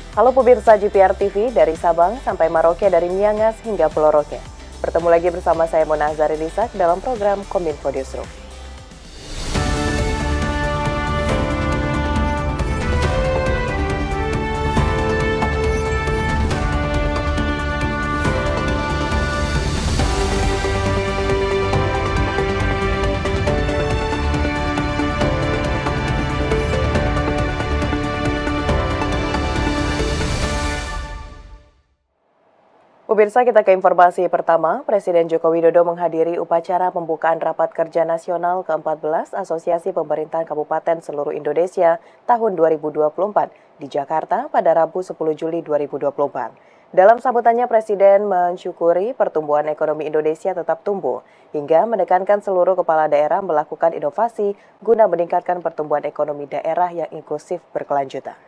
Halo pemirsa GPR TV dari Sabang sampai Maroke, dari Miangas hingga Pulau Roke. Bertemu lagi bersama saya Mona Azharinisak dalam program Kominfo Newsroom. Pemirsa, kita ke informasi pertama. Presiden Joko Widodo menghadiri upacara pembukaan Rapat Kerja Nasional ke-14 Asosiasi Pemerintahan Kabupaten Seluruh Indonesia tahun 2024 di Jakarta pada Rabu 10 Juli 2024. Dalam sambutannya, Presiden mensyukuri pertumbuhan ekonomi Indonesia tetap tumbuh hingga menekankan seluruh kepala daerah melakukan inovasi guna meningkatkan pertumbuhan ekonomi daerah yang inklusif berkelanjutan.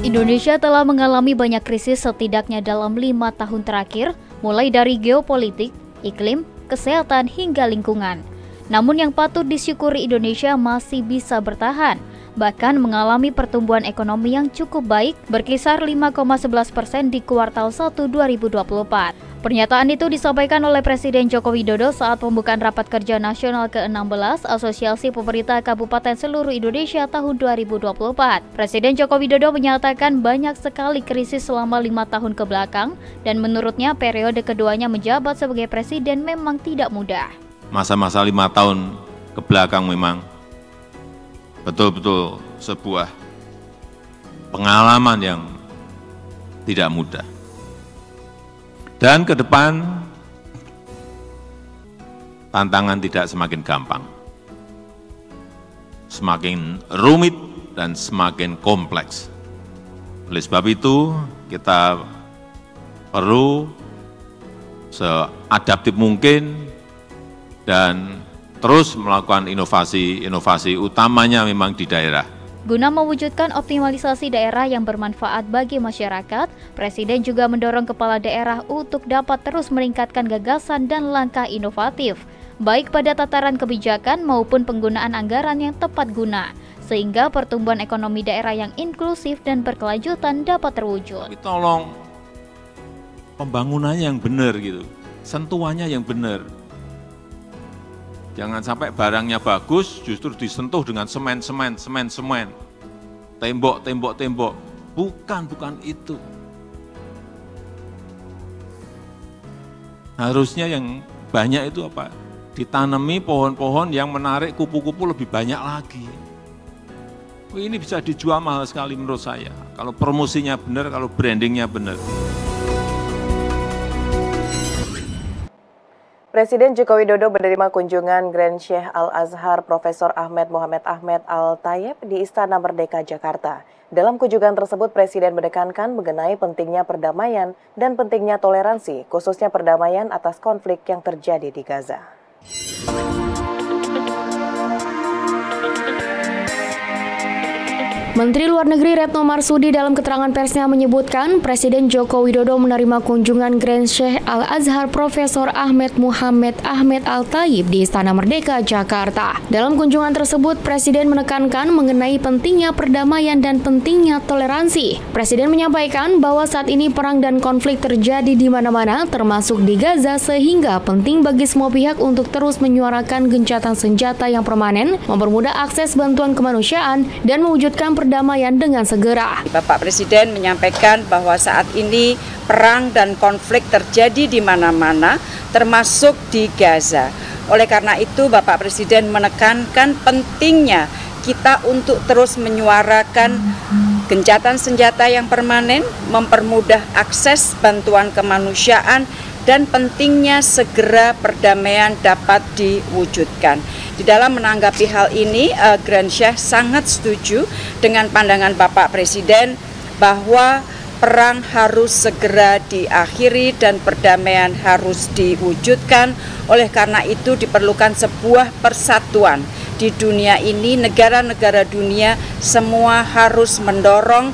Indonesia telah mengalami banyak krisis setidaknya dalam 5 tahun terakhir, mulai dari geopolitik, iklim, kesehatan, hingga lingkungan. Namun yang patut disyukuri, Indonesia masih bisa bertahan, bahkan mengalami pertumbuhan ekonomi yang cukup baik, berkisar 5,11% di kuartal 1 2024. Pernyataan itu disampaikan oleh Presiden Joko Widodo saat pembukaan Rapat Kerja Nasional ke-16 Asosiasi Pemerintah Kabupaten Seluruh Indonesia tahun 2024. Presiden Joko Widodo menyatakan banyak sekali krisis selama 5 tahun ke belakang dan menurutnya periode keduanya menjabat sebagai presiden memang tidak mudah. Masa-masa 5 tahun ke belakang memang betul-betul sebuah pengalaman yang tidak mudah. Dan ke depan, tantangan tidak semakin gampang, semakin rumit dan semakin kompleks. Oleh sebab itu, kita perlu seadaptif mungkin dan terus melakukan inovasi utamanya memang di daerah. Guna mewujudkan optimalisasi daerah yang bermanfaat bagi masyarakat, Presiden juga mendorong kepala daerah untuk dapat terus meningkatkan gagasan dan langkah inovatif, baik pada tataran kebijakan maupun penggunaan anggaran yang tepat guna, sehingga pertumbuhan ekonomi daerah yang inklusif dan berkelanjutan dapat terwujud. Tapi tolong pembangunannya yang benar gitu, sentuhannya yang benar. Jangan sampai barangnya bagus, justru disentuh dengan semen. Tembok. Bukan itu. Harusnya yang banyak itu apa? Ditanami pohon-pohon yang menarik kupu-kupu lebih banyak lagi. Ini bisa dijual mahal sekali menurut saya. Kalau promosinya benar, kalau brandingnya benar. Presiden Joko Widodo menerima kunjungan Grand Sheikh Al-Azhar Profesor Ahmad Muhammad Ahmad Al-Tayyib di Istana Merdeka, Jakarta. Dalam kunjungan tersebut, Presiden menekankan mengenai pentingnya perdamaian dan pentingnya toleransi, khususnya perdamaian atas konflik yang terjadi di Gaza. Menteri Luar Negeri Retno Marsudi dalam keterangan persnya menyebutkan Presiden Joko Widodo menerima kunjungan Grand Sheikh Al-Azhar Profesor Ahmad Muhammad Ahmad Al-Tayyib di Istana Merdeka, Jakarta. Dalam kunjungan tersebut, Presiden menekankan mengenai pentingnya perdamaian dan pentingnya toleransi. Presiden menyampaikan bahwa saat ini perang dan konflik terjadi di mana-mana, termasuk di Gaza, sehingga penting bagi semua pihak untuk terus menyuarakan gencatan senjata yang permanen, mempermudah akses bantuan kemanusiaan, dan mewujudkan perdamaian dengan segera. Bapak Presiden menyampaikan bahwa saat ini perang dan konflik terjadi di mana-mana, termasuk di Gaza. Oleh karena itu, Bapak Presiden menekankan pentingnya kita untuk terus menyuarakan gencatan senjata yang permanen, mempermudah akses bantuan kemanusiaan, dan pentingnya segera perdamaian dapat diwujudkan. Di dalam menanggapi hal ini, Grand Sheikh sangat setuju dengan pandangan Bapak Presiden bahwa perang harus segera diakhiri dan perdamaian harus diwujudkan. Oleh karena itu diperlukan sebuah persatuan. Di dunia ini, negara-negara dunia semua harus mendorong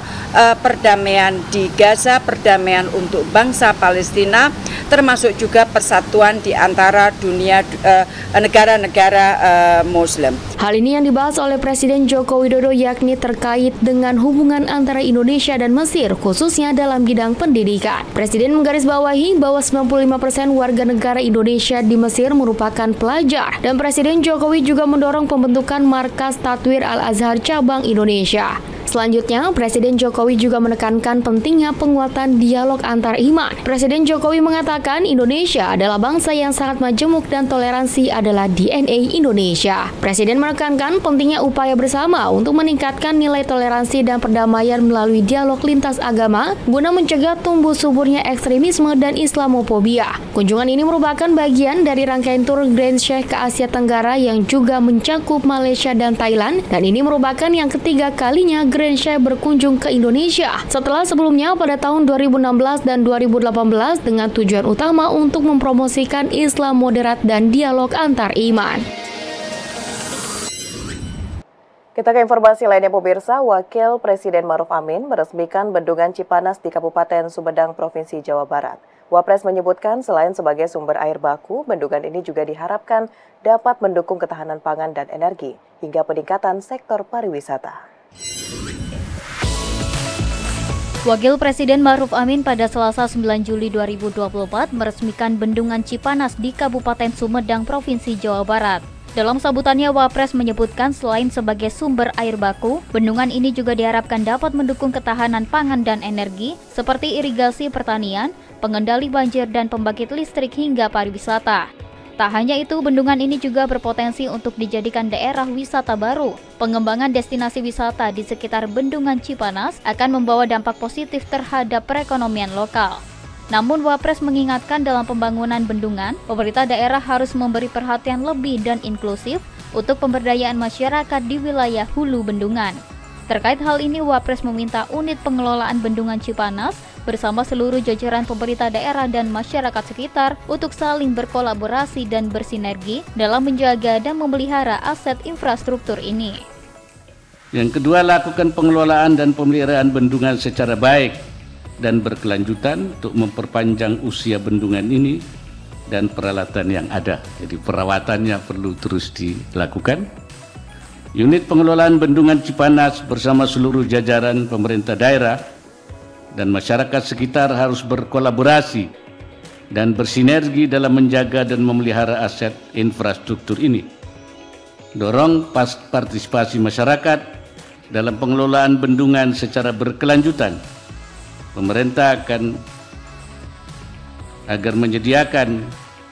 perdamaian di Gaza, perdamaian untuk bangsa Palestina, termasuk juga persatuan di antara negara-negara Muslim. Hal ini yang dibahas oleh Presiden Joko Widodo yakni terkait dengan hubungan antara Indonesia dan Mesir, khususnya dalam bidang pendidikan. Presiden menggarisbawahi bahwa 95% warga negara Indonesia di Mesir merupakan pelajar, dan Presiden Jokowi juga mendorong pembentukan Markas Tatwir Al-Azhar Cabang Indonesia. Selanjutnya, Presiden Jokowi juga menekankan pentingnya penguatan dialog antar iman. Presiden Jokowi mengatakan Indonesia adalah bangsa yang sangat majemuk dan toleransi adalah DNA Indonesia. Presiden menekankan pentingnya upaya bersama untuk meningkatkan nilai toleransi dan perdamaian melalui dialog lintas agama guna mencegah tumbuh suburnya ekstremisme dan Islamofobia. Kunjungan ini merupakan bagian dari rangkaian tur Grand Sheikh ke Asia Tenggara yang juga mencakup Malaysia dan Thailand, dan ini merupakan yang ketiga kalinya Grand Sheikh berkunjung ke Indonesia setelah sebelumnya pada tahun 2016 dan 2018 dengan tujuan utama untuk mempromosikan Islam moderat dan dialog antar iman. Kita ke informasi lainnya pemirsa, Wakil Presiden Ma'ruf Amin meresmikan Bendungan Cipanas di Kabupaten Sumedang, Provinsi Jawa Barat. Wapres menyebutkan selain sebagai sumber air baku, bendungan ini juga diharapkan dapat mendukung ketahanan pangan dan energi hingga peningkatan sektor pariwisata. Wakil Presiden Ma'ruf Amin pada Selasa 9 Juli 2024 meresmikan Bendungan Cipanas di Kabupaten Sumedang, Provinsi Jawa Barat. Dalam sambutannya, Wapres menyebutkan selain sebagai sumber air baku, bendungan ini juga diharapkan dapat mendukung ketahanan pangan dan energi seperti irigasi pertanian, pengendali banjir dan pembangkit listrik hingga pariwisata. Tak hanya itu, bendungan ini juga berpotensi untuk dijadikan daerah wisata baru. Pengembangan destinasi wisata di sekitar Bendungan Cipanas akan membawa dampak positif terhadap perekonomian lokal. Namun Wapres mengingatkan dalam pembangunan bendungan, pemerintah daerah harus memberi perhatian lebih dan inklusif untuk pemberdayaan masyarakat di wilayah hulu bendungan. Terkait hal ini, Wapres meminta unit pengelolaan Bendungan Cipanas bersama seluruh jajaran pemerintah daerah dan masyarakat sekitar untuk saling berkolaborasi dan bersinergi dalam menjaga dan memelihara aset infrastruktur ini. Yang kedua, lakukan pengelolaan dan pemeliharaan bendungan secara baik dan berkelanjutan untuk memperpanjang usia bendungan ini dan peralatan yang ada. Jadi perawatannya perlu terus dilakukan. Unit pengelolaan Bendungan Cipanas bersama seluruh jajaran pemerintah daerah dan masyarakat sekitar harus berkolaborasi dan bersinergi dalam menjaga dan memelihara aset infrastruktur ini. Dorong partisipasi masyarakat dalam pengelolaan bendungan secara berkelanjutan. Pemerintah agar menyediakan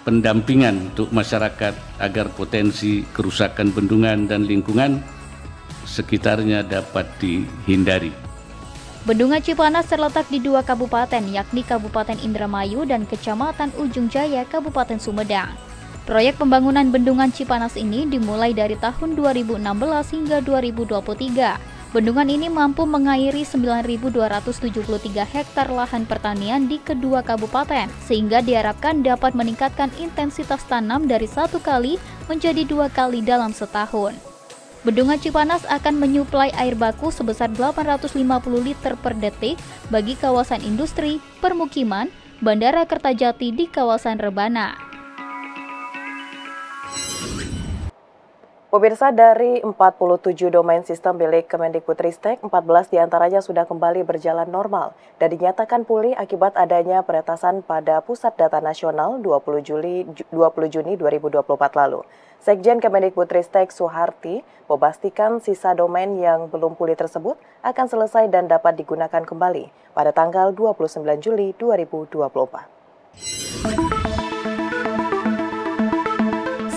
pendampingan untuk masyarakat agar potensi kerusakan bendungan dan lingkungan sekitarnya dapat dihindari. Bendungan Cipanas terletak di dua kabupaten, yakni Kabupaten Indramayu dan Kecamatan Ujung Jaya, Kabupaten Sumedang. Proyek pembangunan Bendungan Cipanas ini dimulai dari tahun 2016 hingga 2023. Bendungan ini mampu mengairi 9.273 hektar lahan pertanian di kedua kabupaten, sehingga diharapkan dapat meningkatkan intensitas tanam dari 1 kali menjadi 2 kali dalam setahun. Bendungan Cipanas akan menyuplai air baku sebesar 850 liter per detik bagi kawasan industri, permukiman, Bandara Kertajati di kawasan Rebana. Pemirsa, dari 47 domain sistem milik Kemendikbudristek, 14 diantaranya sudah kembali berjalan normal dan dinyatakan pulih akibat adanya peretasan pada Pusat Data Nasional 20 Juni 2024 lalu. Sekjen Kemendikbudristek Suharti memastikan sisa domain yang belum pulih tersebut akan selesai dan dapat digunakan kembali pada tanggal 29 Juli 2024.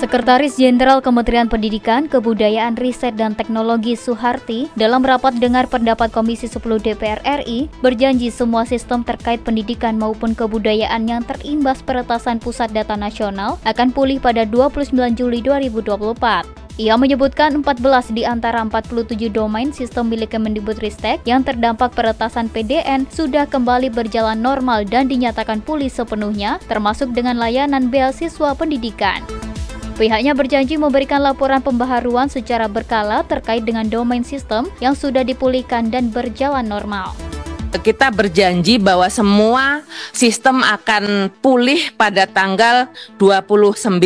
Sekretaris Jenderal Kementerian Pendidikan, Kebudayaan, Riset, dan Teknologi Suharti dalam rapat dengar pendapat Komisi 10 DPR RI berjanji semua sistem terkait pendidikan maupun kebudayaan yang terimbas peretasan Pusat Data Nasional akan pulih pada 29 Juli 2024. Ia menyebutkan 14 di antara 47 domain sistem milik Kemendikbudristek yang terdampak peretasan PDN sudah kembali berjalan normal dan dinyatakan pulih sepenuhnya, termasuk dengan layanan beasiswa pendidikan. Pihaknya berjanji memberikan laporan pembaharuan secara berkala terkait dengan domain sistem yang sudah dipulihkan dan berjalan normal. Kita berjanji bahwa semua sistem akan pulih pada tanggal 29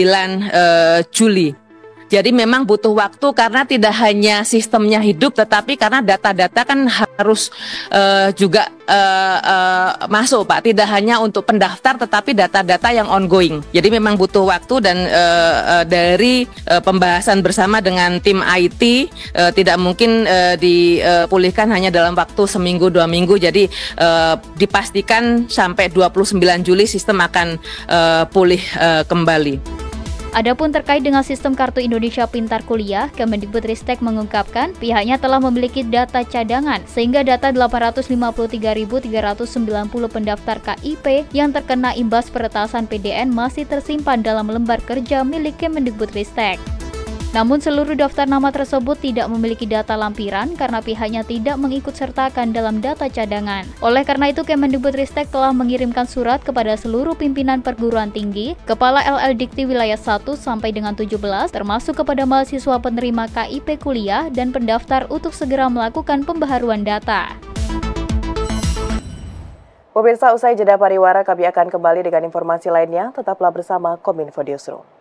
Juli. Jadi memang butuh waktu karena tidak hanya sistemnya hidup, tetapi karena data-data kan harus juga masuk, Pak. Tidak hanya untuk pendaftar, tetapi data-data yang ongoing. Jadi memang butuh waktu dan dari pembahasan bersama dengan tim IT tidak mungkin dipulihkan hanya dalam waktu seminggu 2 minggu. Jadi dipastikan sampai 29 Juli sistem akan pulih kembali. Adapun terkait dengan sistem Kartu Indonesia Pintar Kuliah, Kemendikbudristek mengungkapkan pihaknya telah memiliki data cadangan sehingga data 853.390 pendaftar KIP yang terkena imbas peretasan PDN masih tersimpan dalam lembar kerja milik Kemendikbudristek. Namun seluruh daftar nama tersebut tidak memiliki data lampiran karena pihaknya tidak mengikutsertakan dalam data cadangan. Oleh karena itu, Kemendikbudristek telah mengirimkan surat kepada seluruh pimpinan perguruan tinggi, Kepala LL Dikti Wilayah 1 sampai dengan 17, termasuk kepada mahasiswa penerima KIP kuliah dan pendaftar untuk segera melakukan pembaharuan data. Pemirsa, usai jeda pariwara, kami akan kembali dengan informasi lainnya. Tetaplah bersama Kominfo Newsroom.